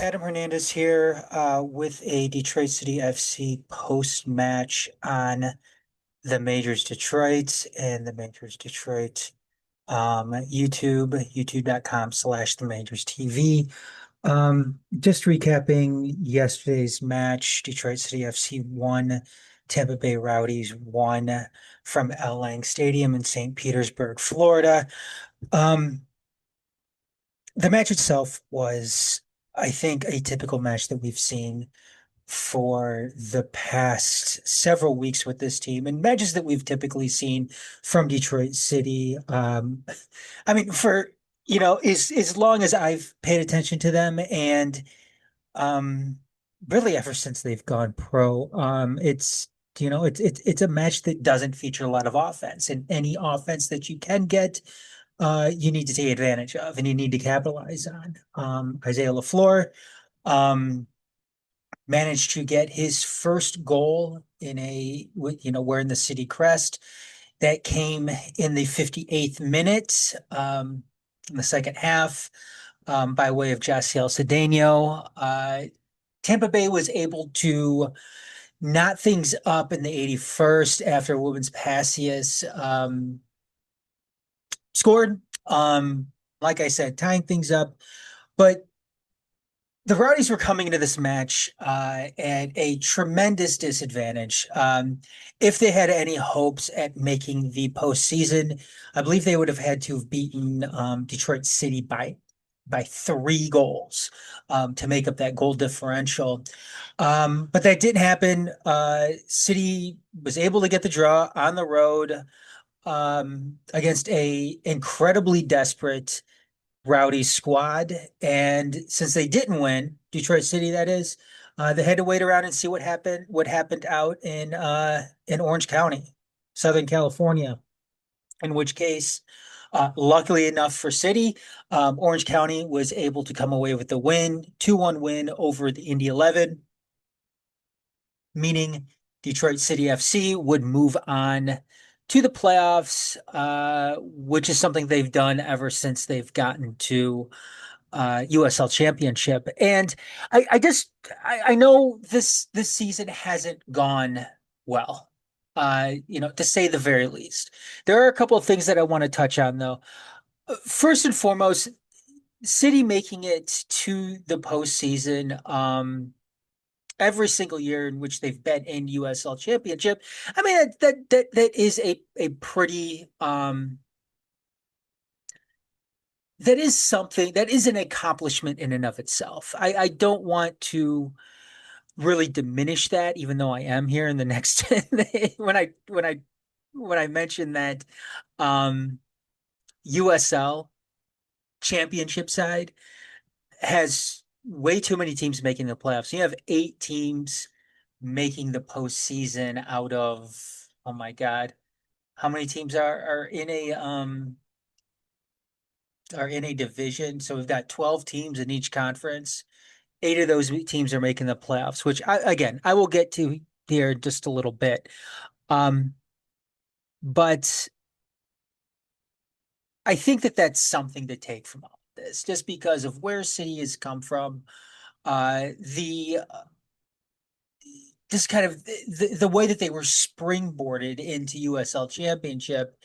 Adam Hernandez here with a Detroit City FC post-match on the Majors Detroit and the Majors Detroit youtube.com/the Majors TV. Just recapping yesterday's match, Detroit City FC won, Tampa Bay Rowdies won from L. Lang Stadium in St. Petersburg, Florida. Um, the match itself was, I think, a typical match that we've seen for the past several weeks with this team and matches that we've typically seen from Detroit City. I mean, for as long as I've paid attention to them and um, really ever since they've gone pro, it's a match that doesn't feature a lot of offense, and any offense that you can get, you need to take advantage of and you need to capitalize on. Isaiah LaFleur, um, managed to get his first goal wearing the city crest. That came in the 58th minute, in the second half, by way of Jasiel Cedeno. Tampa Bay was able to knot things up in the 81st after Women's Passius scored. Like I said, tying things up. But the Rowdies were coming into this match at a tremendous disadvantage. If they had any hopes at making the postseason, I believe they would have had to have beaten Detroit City by 3 goals to make up that goal differential. But that didn't happen. City was able to get the draw on the road against a incredibly desperate Rowdy squad. And since they didn't win, Detroit City, that is, they had to wait around and see what happened out in Orange County, Southern California. In which case, luckily enough for City, Orange County was able to come away with the win, 2-1 win over the Indy 11, meaning Detroit City FC would move on to the playoffs, which is something they've done ever since they've gotten to USL Championship. And I know this season hasn't gone well, to say the very least. There are a couple of things that I want to touch on, though. First and foremost, City making it to the postseason. Every single year in which they've been in USL Championship. I mean, that is a pretty that is something that is an accomplishment in and of itself. I don't want to really diminish that, even though I am here in the next when I mention that um USL Championship side has way too many teams making the playoffs. You have 8 teams making the postseason out of, oh my God, how many teams are in a division? So we've got 12 teams in each conference. 8 of those teams are making the playoffs, which I will get to here in just a little bit. But I think that that's something to take from all of this, just because of where City has come from. The Just kind of the way that they were springboarded into USL Championship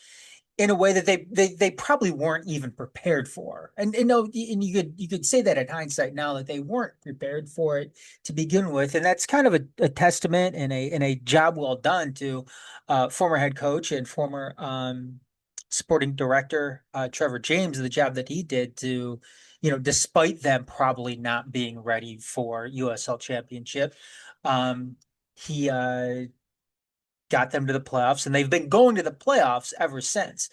in a way that they probably weren't even prepared for. And no, and you could say that in hindsight now that they weren't prepared for it to begin with, and that's kind of a testament and a job well done to former head coach and former sporting director Trevor James, the job that he did to, despite them probably not being ready for USL Championship. He got them to the playoffs, and they've been going to the playoffs ever since.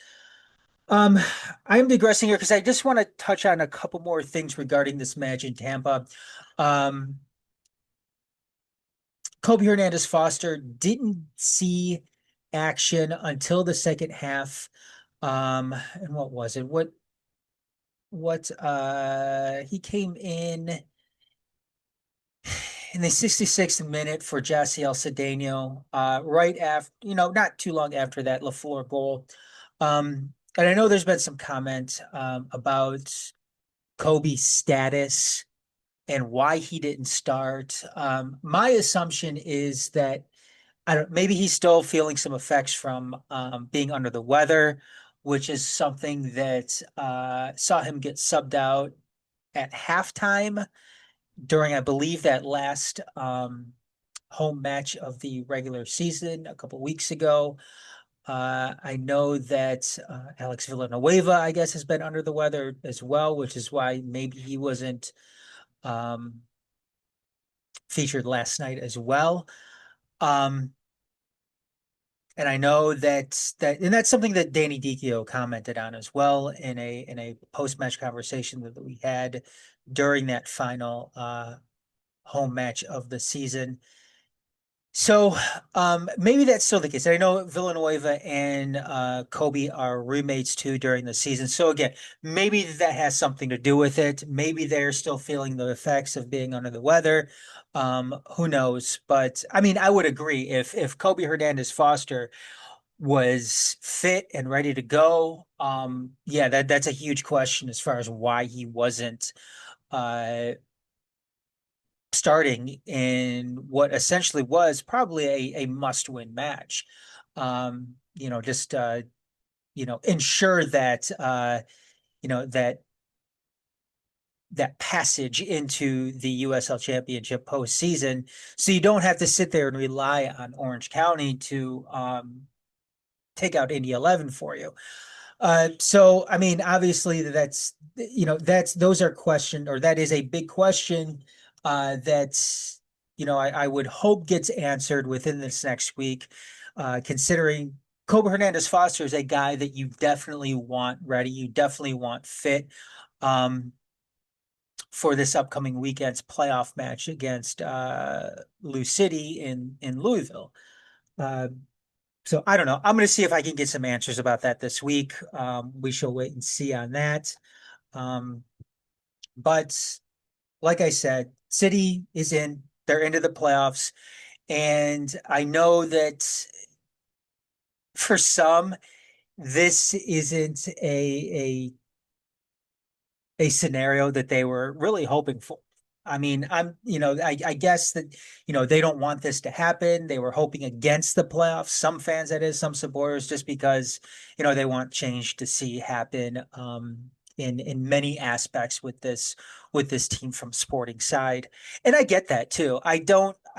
Um, I'm digressing here because I just want to touch on a couple more things regarding this match in Tampa. Um, Kobe Hernandez Foster didn't see action until the second half. And what was it? He came in the 66th minute for Jasiel Cedeno, right after, not too long after that LaFleur goal. And I know there's been some comment about Kobe's status and why he didn't start. My assumption is that I don't, maybe he's still feeling some effects from being under the weather, which is something that saw him get subbed out at halftime during, I believe, that last home match of the regular season a couple weeks ago. I know that Alex Villanueva, I guess, has been under the weather as well, which is why maybe he wasn't um, featured last night as well. Um, and I know and that's something that Danny Dicchio commented on as well in a post-match conversation that we had during that final home match of the season. So maybe that's still the case. I know Villanueva and Kobe are roommates too during the season. So again, maybe that has something to do with it. Maybe they're still feeling the effects of being under the weather. Who knows? But I mean, I would agree if Kobe Hernandez Foster was fit and ready to go, yeah, that's a huge question as far as why he wasn't uh starting in what essentially was probably a must-win match. Just ensure that that passage into the USL Championship postseason, so you don't have to sit there and rely on Orange County to take out Indy 11 for you. So I mean, obviously that's those are questioned, or that is a big question that's I would hope gets answered within this next week, considering Kobe Hernandez Foster is a guy that you definitely want ready, you definitely want fit um, for this upcoming weekend's playoff match against Lou City in Louisville. Uh, so I don't know. I'm going to see if I can get some answers about that this week. We shall wait and see on that. Um, but like I said, City is in. They're into the playoffs, and I know that for some, this isn't a scenario that they were really hoping for. I mean, I guess that, they don't want this to happen. They were hoping against the playoffs. Some fans, that is, some supporters, just because, they want change to see happen, in many aspects with this team from sporting side. And I get that too. I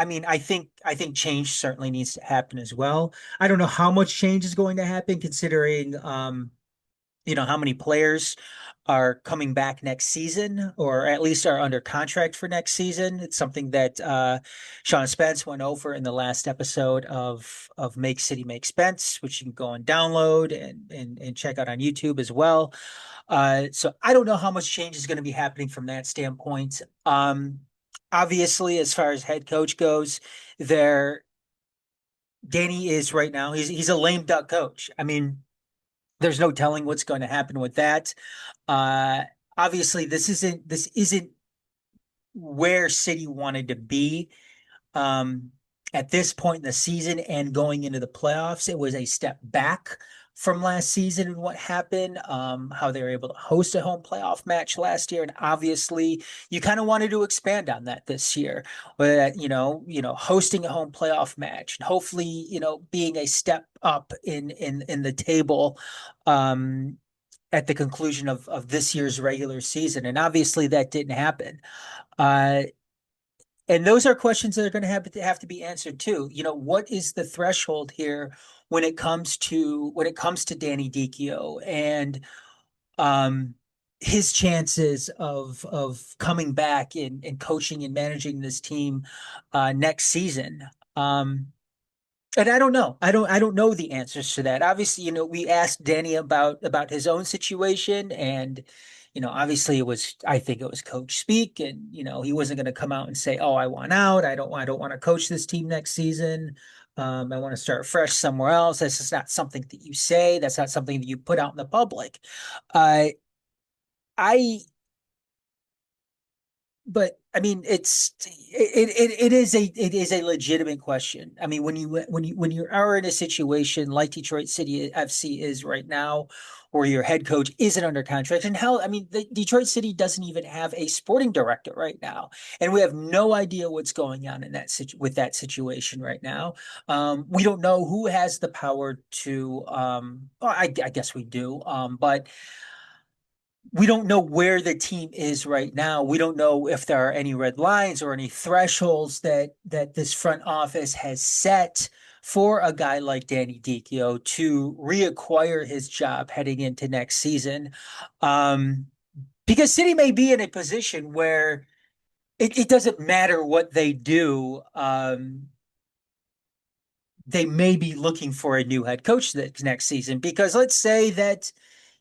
mean, I think change certainly needs to happen as well. I don't know how much change is going to happen considering, how many players are coming back next season, or at least are under contract for next season. It's something that Sean Spence went over in the last episode of Make City Make Spence, which you can go and download and check out on YouTube as well. So I don't know how much change is going to be happening from that standpoint. Obviously, as far as head coach goes, there Danny is right now. He's a lame duck coach. I mean, there's no telling what's going to happen with that. Uh, Obviously, this isn't where City wanted to be um, at this point in the season and going into the playoffs. It was a step back from last season and what happened, how they were able to host a home playoff match last year. And obviously, you kind of wanted to expand on that this year, whether that, hosting a home playoff match and hopefully, being a step up in the table. At the conclusion of this year's regular season. And obviously that didn't happen. Uh, and those are questions that are going to have to be answered too. What is the threshold here when it comes to Danny Dicchio and um, his chances of coming back and coaching and managing this team next season? And I don't know. I don't know the answers to that. Obviously, we asked Danny about his own situation, and obviously I think it was coach speak, and he wasn't going to come out and say, "Oh, I want out. I don't want to coach this team next season. I want to start fresh somewhere else." That's just not something that you say. That's not something that you put out in the public. Uh, I but I mean, it is a legitimate question. I mean, when you are in a situation like Detroit City FC is right now, or your head coach isn't under contract, and hell, I mean, the Detroit City doesn't even have a sporting director right now, and we have no idea what's going on in with that situation right now. We don't know who has the power to. Well, I guess we do, but we don't know where the team is right now. We don't know if there are any red lines or any thresholds that this front office has set for a guy like Danny Dicchio to reacquire his job heading into next season. Um, because City may be in a position where it doesn't matter what they do. They may be looking for a new head coach next season because let's say that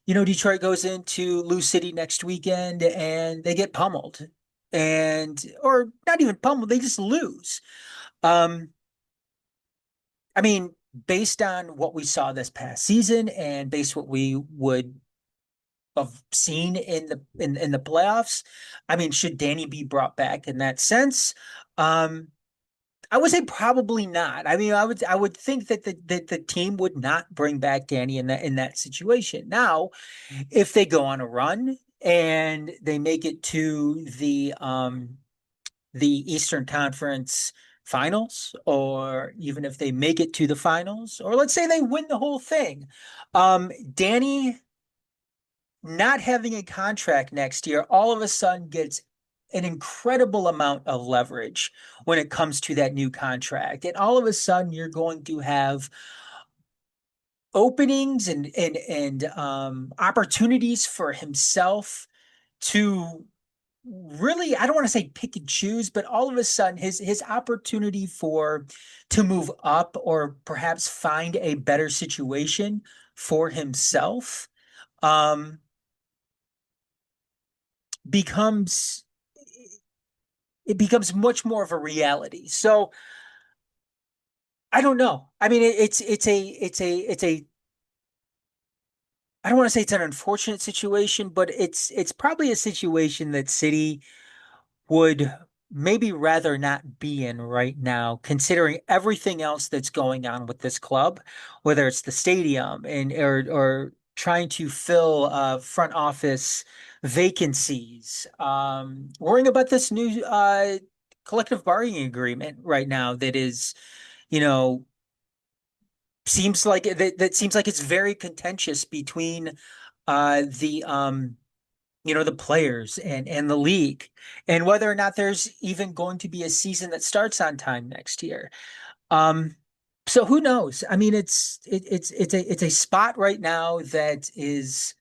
Detroit goes into Lou City next weekend and they get pummeled or not even pummeled, they just lose. Um, I mean, based on what we saw this past season and based what we would have seen in the playoffs, I mean, should Danny be brought back in that sense? Um, I would say probably not. I mean, I would think that the team would not bring back Danny in that situation. Now, if they go on a run and they make it to the Eastern Conference finals, or even if they make it to the finals, or let's say they win the whole thing, Danny not having a contract next year all of a sudden gets an incredible amount of leverage when it comes to that new contract. And all of a sudden you're going to have openings and opportunities for himself to really, I don't want to say pick and choose, but all of a sudden his opportunity for to move up or perhaps find a better situation for himself um becomes it becomes much more of a reality. So I don't know. I mean, it's a I don't want to say it's an unfortunate situation, but it's probably a situation that City would maybe rather not be in right now, considering everything else that's going on with this club, whether it's the stadium and or trying to fill front office vacancies, worrying about this new collective bargaining agreement right now that is, you know, seems like it's very contentious between the players and the league, and whether or not there's even going to be a season that starts on time next year. Um, so who knows? I mean, it's a spot right now that is,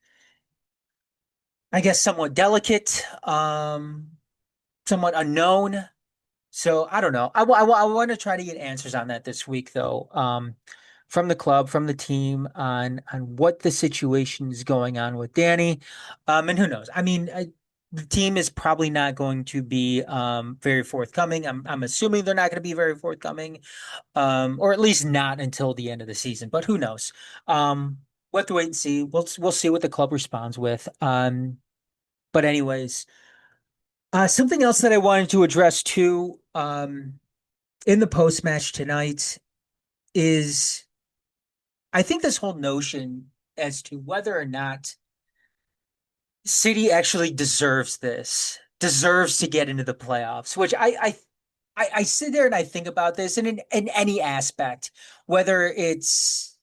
I guess, somewhat delicate, somewhat unknown. So I don't know. I want to try to get answers on that this week, though, from the club, from the team, on what the situation is going on with Danny, and who knows? I mean, the team is probably not going to be very forthcoming. I'm assuming they're not going to be very forthcoming, or at least not until the end of the season. But who knows? We'll have to wait and see. We'll see what the club responds with. But anyways. Something else that I wanted to address too, in the post match tonight is I think this whole notion as to whether or not City actually deserves to get into the playoffs, which I sit there and I think about this and in any aspect, whether it's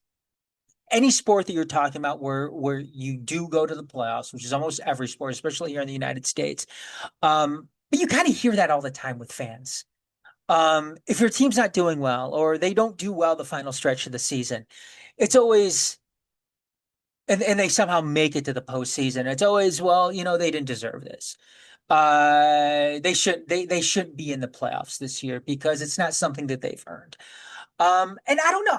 any sport that you're talking about where you do go to the playoffs, which is almost every sport, especially here in the United States. But you kind of hear that all the time with fans. If your team's not doing well or they don't do well the final stretch of the season, it's always and they somehow make it to the postseason. It's always, well, they didn't deserve this. They shouldn't be in the playoffs this year because it's not something that they've earned. And I don't know.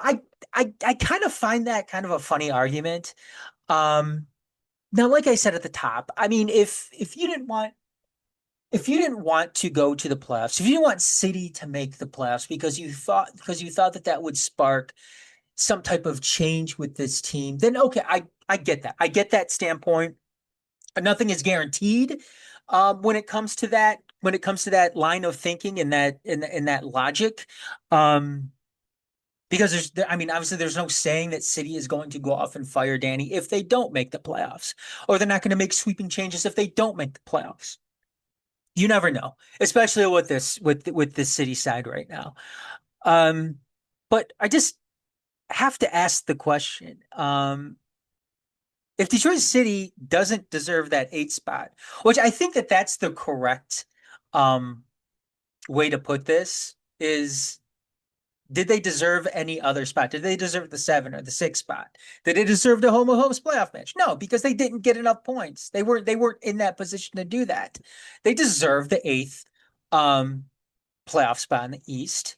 I kind of find that kind of a funny argument. Um, Now, like I said at the top, I mean, if you didn't want to go to the playoffs, if you didn't want City to make the playoffs because you thought that that would spark some type of change with this team, then okay, I get that. I get that standpoint. Nothing is guaranteed when it comes to that. when it comes to that line of thinking and that logic. Um, because I mean, obviously, there's no saying that City is going to go off and fire Danny if they don't make the playoffs, or they're not going to make sweeping changes if they don't make the playoffs. You never know, especially with this City side right now. Um, but I just have to ask the question: if Detroit City doesn't deserve that eight spot, which I think that that's the correct um, way to put this, is did they deserve any other spot? Did they deserve the seven or the six spot? Did they deserve the home host playoff match? No, because they didn't get enough points. They weren't in that position to do that. They deserve the eighth um, playoff spot in the East.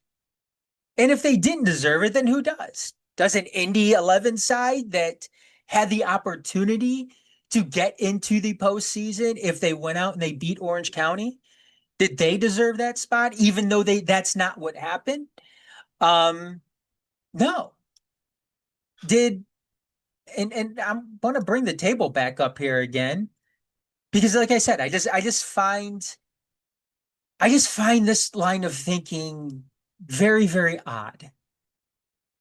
And if they didn't deserve it, then who does? Does an Indy 11 side that had the opportunity to get into the postseason if they went out and they beat Orange County? Did they deserve that spot, even though that's not what happened? Um, no. Did and I'm gonna bring the table back up here again because like I said, I just find this line of thinking very, very odd.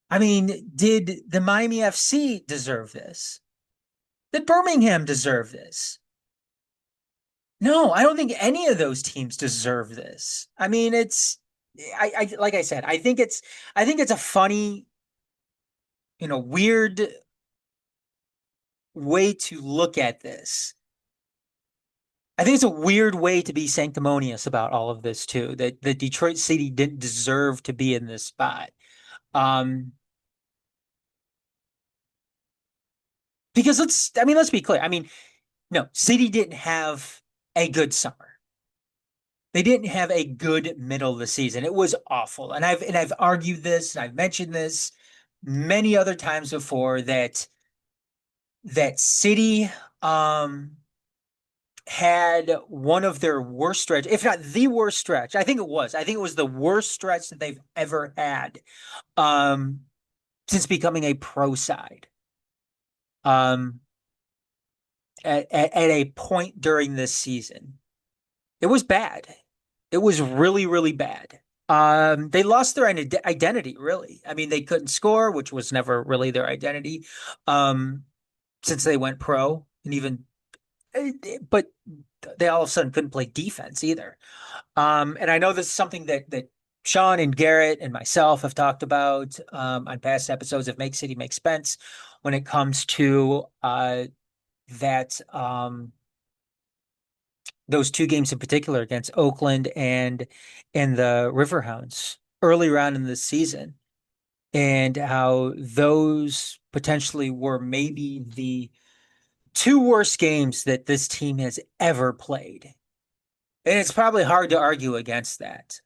I mean, did the Miami FC deserve this? Did Birmingham deserve this? No, I don't think any of those teams deserve this. I mean, I like I said, I think it's a funny, weird way to look at this. I think it's a weird way to be sanctimonious about all of this too, that Detroit City didn't deserve to be in this spot. Um, because let's be clear. I mean, no, City didn't have a good summer. They didn't have a good middle of the season. It was awful. And I've argued this and I've mentioned this many other times before that City had one of their worst stretch, if not the worst stretch. I think it was. I think it was the worst stretch that they've ever had um since becoming a pro side. Um at a point during this season. It was bad. It was really, really bad. They lost their identity, really. I mean, they couldn't score, which was never really their identity, um, since they went pro, and but they all of a sudden couldn't play defense either. And I know this is something that Sean and Garrett and myself have talked about on past episodes of Make City Make Spence when it comes to that those two games in particular against Oakland and the Riverhounds earlier on in the season, and how those potentially were maybe the two worst games that this team has ever played. And it's probably hard to argue against that.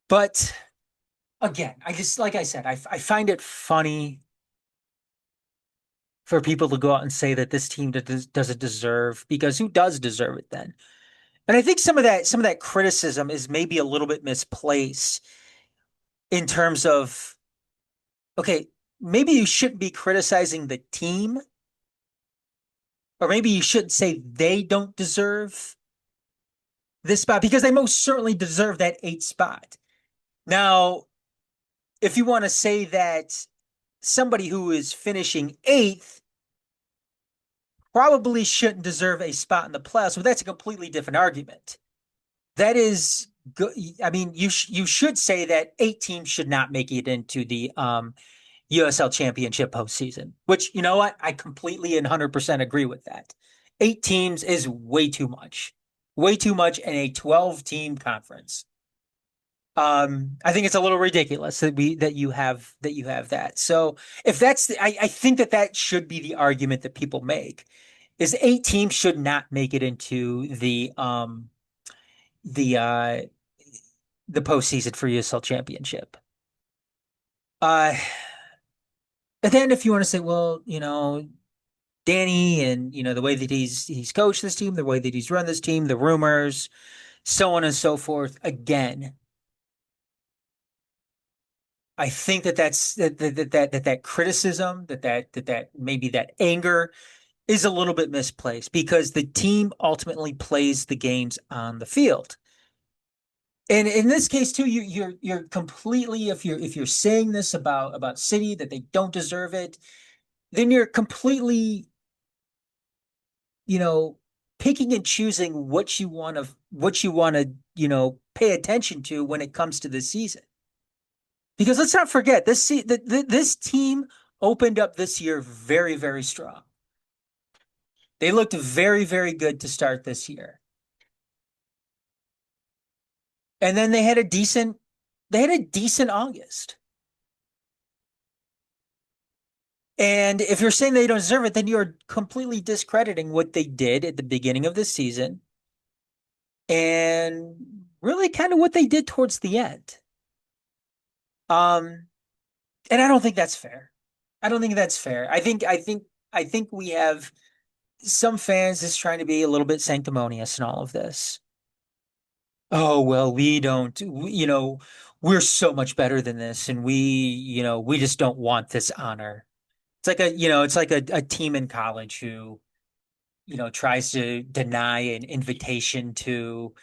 But again, I just, like I said, I find it funny for people to go out and say that this team doesn't deserve, because who does deserve it then? And I think some of that criticism is maybe a little bit misplaced in terms of, okay, maybe you shouldn't be criticizing the team, or maybe you shouldn't say they don't deserve this spot because they most certainly deserve that eight spot. Now, if you want to say that somebody who is finishing eighth probably shouldn't deserve a spot in the playoffs, well, that's a completely different argument. That is good. I mean, you should say that eight teams should not make it into the USL Championship postseason, which, you know what? I completely and 100% agree with that. Eight teams is way too much in a 12-team conference. I think it's a little ridiculous that you have that. So if I think that should be the argument that people make, is eight teams should not make it into the uh the postseason for USL Championship. Uh, and then if you want to say, well, Danny and the way that he's coached this team, the way that he's run this team, the rumors, so on and so forth. Again, I think that criticism, that maybe that anger is a little bit misplaced because the team ultimately plays the games on the field. And in this case too, you're completely, if you're saying this about City that they don't deserve it, then you're completely, you know, picking and choosing what you want to, pay attention to when it comes to this season. Because let's not forget this team opened up this year very, very strong. They looked very, very good to start this year. And then they had a decent August. And if you're saying they don't deserve it, then you're completely discrediting what they did at the beginning of the season and really kind of what they did towards the end. Um, and I don't think that's fair. I don't think that's fair. I think we have some fans just trying to be a little bit sanctimonious in all of this. Oh, well, we're so much better than this, and we just don't want this honor. It's like a team in college who, tries to deny an invitation to,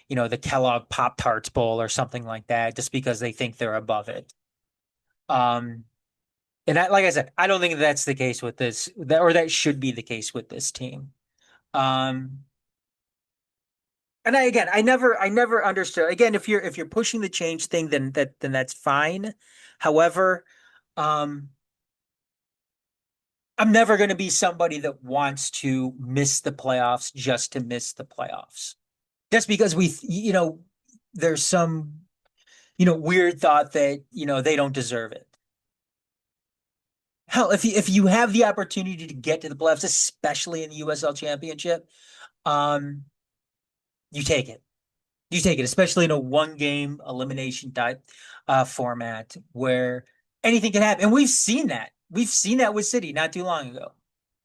the Kellogg Pop-Tarts Bowl or something like that just because they think they're above it. Um, like I said, I don't think that's the case with that should be the case with this team. Um, and I never understood. Again, if you're pushing the change thing, then that's fine. However, um, I'm never going to be somebody that wants to miss the playoffs just to miss the playoffs. Just because there's some, weird thought that, they don't deserve it. Hell, if you have the opportunity to get to the playoffs, especially in the USL Championship, um, you take it. You take it, especially in a one game elimination type format where anything can happen. And we've seen that. We've seen that with City not too long ago.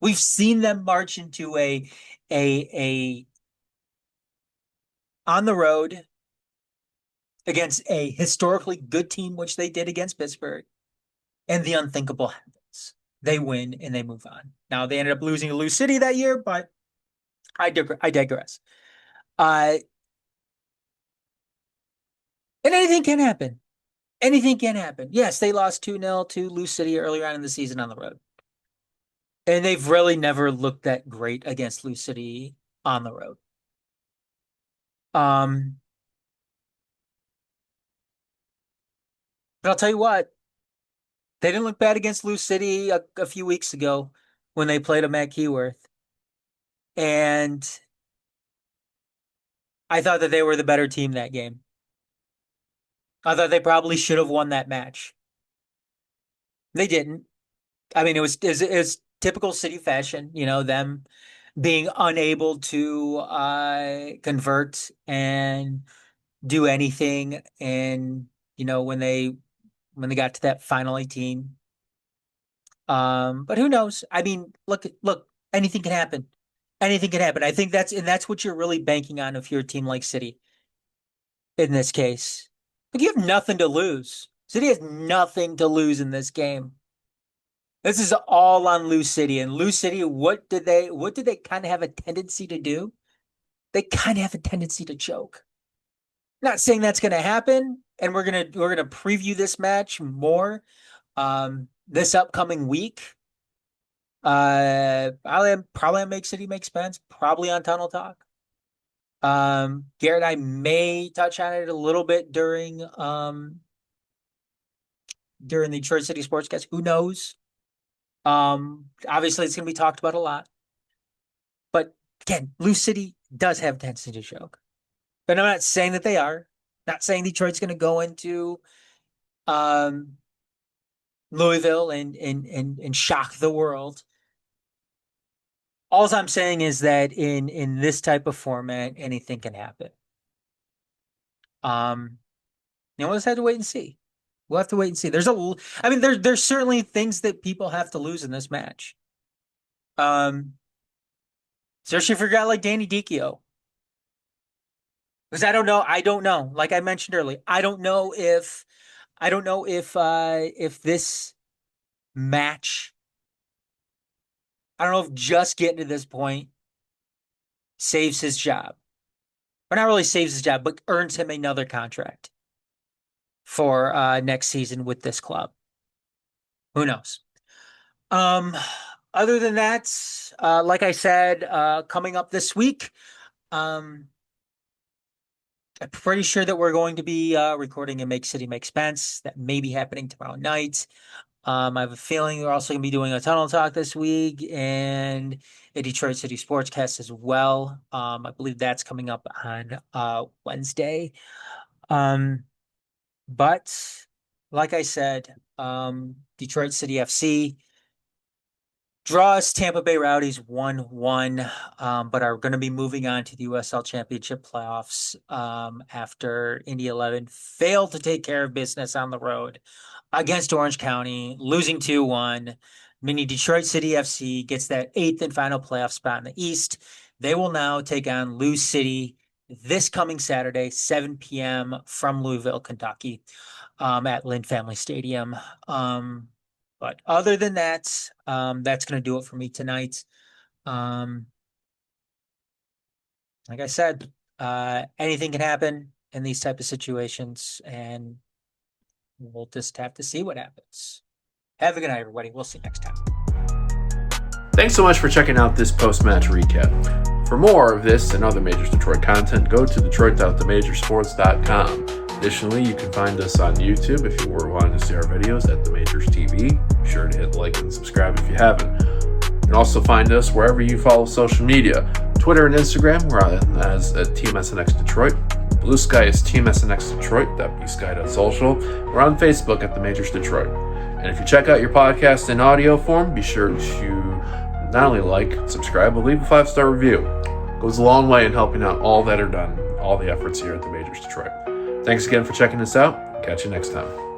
We've seen them march into a on the road against a historically good team, which they did against Pittsburgh, and the unthinkable happens. They win and they move on. Now they ended up losing to Louisville City that year, but I digress. Uh, and anything can happen. Anything can happen. Yes, they lost 2-0 to Louisville City earlier on in the season on the road. And they've really never looked that great against Louisville City on the road. Um, but I'll tell you what, they didn't look bad against Louisville City a few weeks ago when they played them at Keyworth. And I thought that they were the better team that game. I thought they probably should have won that match. They didn't. I mean, it was typical City fashion, them being unable to convert and do anything. And when they got to that final 18. But who knows? I mean, look, anything can happen. Anything can happen. I think that's what you're really banking on if you're a team like City in this case. Like you have nothing to lose. City has nothing to lose in this game. This is all on Lou City. And Lou City, what did they kind of have a tendency to do? They kind of have a tendency to choke. Not saying that's going to happen, and we're gonna preview this match more this upcoming week. Probably on Make City Make Spence, probably on Tunnel Talk. Garrett and I may touch on it a little bit during the Detroit City Sportscast. Who knows? Obviously it's gonna be talked about a lot. But again, Lou City does have a tendency to choke. But I'm not saying that they are. Not saying Detroit's gonna go into um Louisville and shock the world. All I'm saying is that in this type of format, anything can happen. Um, we'll just have to wait and see. We'll have to wait and see. I mean, there's certainly things that people have to lose in this match. Um, especially if you're a guy like Danny Dicchio. Because I don't know. Like I mentioned earlier, I don't know if this match, I don't know if just getting to this point saves his job. Or not really saves his job, but earns him another contract for next season with this club. Who knows? Um, Other than that, like I said, coming up this week, I'm pretty sure that we're going to be recording a Make City Make Spence. That may be happening tomorrow night. I have a feeling we're also going to be doing a Tunnel Talk this week and a Detroit City Sportscast as well. I believe that's coming up on Wednesday. But like I said, Detroit City FC draws Tampa Bay Rowdies 1-1, but are going to be moving on to the USL Championship playoffs after Indy 11 failed to take care of business on the road against Orange County, losing 2-1. Meaning Detroit City FC gets that 8th and final playoff spot in the East. They will now take on Louisville City this coming Saturday, 7 p.m. from Louisville, Kentucky, at Lynn Family Stadium. But other than that, that's going to do it for me tonight. Like I said, anything can happen in these type of situations, and we'll just have to see what happens. Have a good night, everybody. We'll see you next time. Thanks so much for checking out this post-match recap. For more of this and other Majors Detroit content, go to detroit.themajorsports.com. Additionally, you can find us on YouTube if you were wanting to see our videos at The Majors TV. Be sure to hit like and subscribe if you haven't. You can also find us wherever you follow social media. Twitter and Instagram, we're on as at Team SNX Detroit. Blue Sky is Team SNX Detroit, that'd be sky.social. We're on Facebook at The Majors Detroit. And if you check out your podcast in audio form, be sure to not only like, subscribe, but leave a 5-star review. It goes a long way in helping out all that are done, all the efforts here at The Majors Detroit. Thanks again for checking us out. Catch you next time.